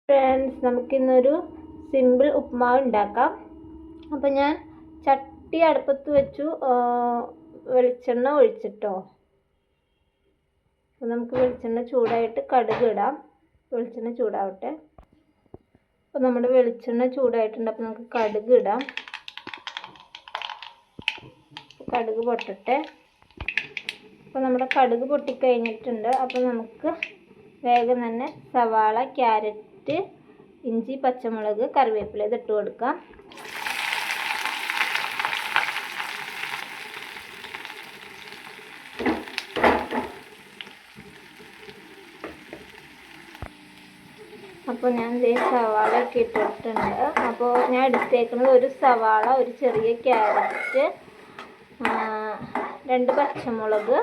Friends, നമുക്കിന്നൊരു simple ഉപ്മാവ് ഉണ്ടാക്കാം. അപ്പോൾ ഞാൻ ചട്ടി അടുപ്പത്ത് വെച്ചു, വെളിച്ചെണ്ണ ഒഴിച്ചിട്ടോ. അപ്പോൾ നമുക്ക് വെളിച്ചെണ്ണ ചൂടായിട്ട് കടുക് ഇടാം. വെളിച്ചെണ്ണ ചൂടാവട്ടെ. അപ്പോൾ നമ്മുടെ വെളിച്ചെണ്ണ ചൂടായിട്ടുണ്ട്. അപ്പോൾ നമുക്ക് കടുക് ഇടാം. കടുക് പൊട്ടട്ടെ. അപ്പോൾ നമ്മുടെ കടുക് പൊട്ടിക്കഴിഞ്ഞിട്ടുണ്ട്. അപ്പോൾ നമുക്ക് വേഗം തന്നെ സവാള, ക്യാരറ്റ്, ഇഞ്ചി, പച്ചമുളക്, കറിവേപ്പില ഇതിട്ട് കൊടുക്കാം. അപ്പോൾ ഞാൻ സവാള ഒക്കെ ഇട്ടിട്ടുണ്ട്. അപ്പോൾ ഞാൻ എടുത്തേക്കുന്നത് ഒരു സവാള, ഒരു ചെറിയ ക്യാരറ്റ്, 2 പച്ചമുളക്,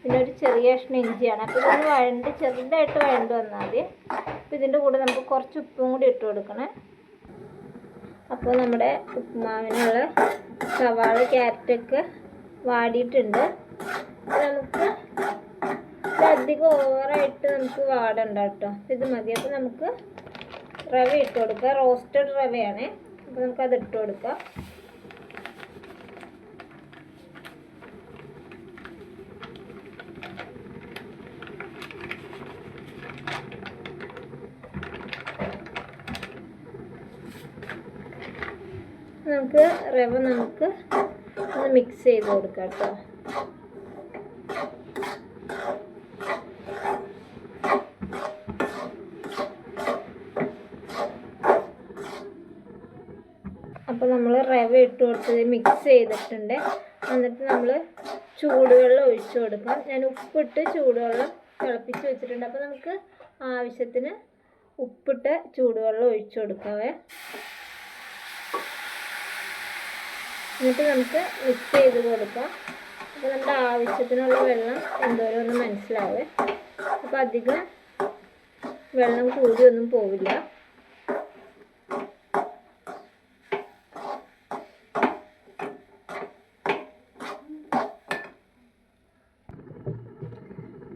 പിന്നെ ഒരു ചെറിയ കഷ്ണം ഇഞ്ചിയാണ്. അപ്പോൾ ഇതൊന്ന് ചെറുതായിട്ട് വഴണ്ട് വന്നാൽ മതി. അപ്പോൾ ഇതിൻ്റെ കൂടെ നമുക്ക് കുറച്ച് ഉപ്പും കൂടി ഇട്ട് കൊടുക്കണേ. അപ്പോൾ നമ്മുടെ ഉപ്പുമാവിനുള്ള സവാള, ക്യാരറ്റൊക്കെ വാടിയിട്ടുണ്ട്. നമുക്ക് അധികം ഓവറായിട്ട് നമുക്ക് വാടണ്ട കേട്ടോ. ഇത് മതി. അപ്പോൾ നമുക്ക് റവ ഇട്ട് കൊടുക്കാം. റോസ്റ്റഡ് റവയാണ്. അപ്പോൾ നമുക്കത് ഇട്ട് കൊടുക്കാം. റവ നമുക്ക് ഒന്ന് മിക്സ് ചെയ്ത് കൊടുക്കാം കേട്ടോ. അപ്പോൾ നമ്മൾ റവ ഇട്ട് കൊടുത്തത് മിക്സ് ചെയ്തിട്ടുണ്ട്. എന്നിട്ട് നമ്മൾ ചൂടുവെള്ളം ഒഴിച്ചു കൊടുക്കാം. ഞാൻ ഉപ്പിട്ട് ചൂടുവെള്ളം തിളപ്പിച്ച് വെച്ചിട്ടുണ്ട്. അപ്പോൾ നമുക്ക് ആവശ്യത്തിന് ഉപ്പിട്ട് ചൂടുവെള്ളം ഒഴിച്ചു കൊടുക്കാവേ. എന്നിട്ട് നമുക്ക് മിക്സ് ചെയ്ത് കൊടുക്കാം. അപ്പോൾ നമ്മുടെ ആവശ്യത്തിനുള്ള വെള്ളം എന്തോരം ഒന്ന് മനസ്സിലാവേ. അപ്പോൾ അധികം വെള്ളം കൂടിയൊന്നും പോവില്ല.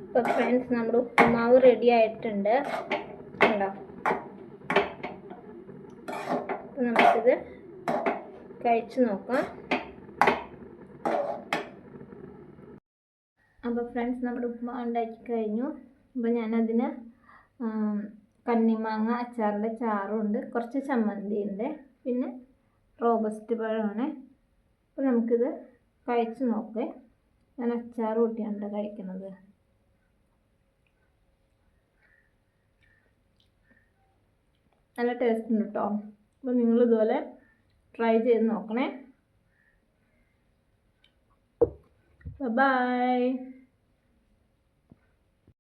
അപ്പോൾ ഫ്രണ്ട്സ്, നമ്മുടെ ഉപ്പുമാവ് റെഡി ആയിട്ടുണ്ട്. കണ്ടോ? അപ്പോൾ നമുക്കിത് കഴിച്ച് നോക്കാം. അപ്പോൾ ഫ്രണ്ട്സ്, നമ്മുടെ ഉപ്പുമാവ് ഉണ്ടാക്കി കഴിഞ്ഞു. അപ്പോൾ ഞാനതിന് കണ്ണിമാങ്ങ അച്ചാറിൻ്റെ ചാറുണ്ട്, കുറച്ച് ചമ്മന്തി ഉണ്ട്, പിന്നെ റോബസ്റ്റ് പഴമാണ്. അപ്പോൾ നമുക്കിത് കഴിച്ച് നോക്കേ. ഞാൻ അച്ചാർ കൂട്ടിയാണ് കഴിക്കുന്നത്. നല്ല ടേസ്റ്റ് ഉണ്ട് കേട്ടോ. അപ്പോൾ നിങ്ങളിതുപോലെ ട്രൈ ചെയ്ത് നോക്കണേ. ബൈ.